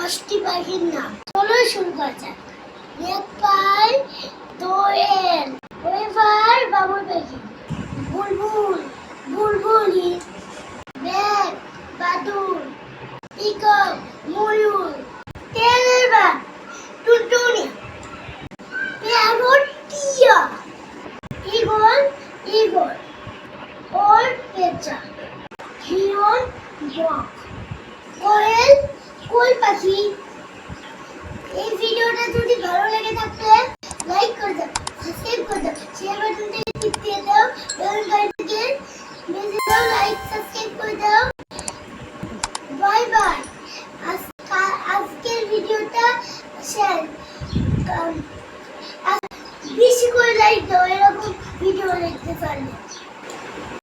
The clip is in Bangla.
10টি পাখির নাম। চলো শুরু করা যাক। নেপাল, দোয়েল, এবার বাবুই পাখি, বুলবুল, বুলবুলি, ব্যাগ, বাদুড়, পিকক, ময়ূর, তেলের বাঘ, টুনটুনি, প্যারট, টিয়া, ঈগল, ঈগল, ওর পেঁচা, হিরণ, বক, কোয়েল, কোয়েল পাখি। এই ভিডিওটা যদি ভালো লেগে থাকে লাইক করে দাও, সাবস্ক্রাইব করে দাও, শেয়ার বাটনটাকে টিপ দিয়ে দাও, বেল বাটনটাকে বেজে দাও, লাইক সাবস্ক্রাইব করে দাও। Bye bye. আজকের ভিডিওটা শেয়ার বেশি করে লাইক দাও, এরকম ভিডিও দেখতে পারলে।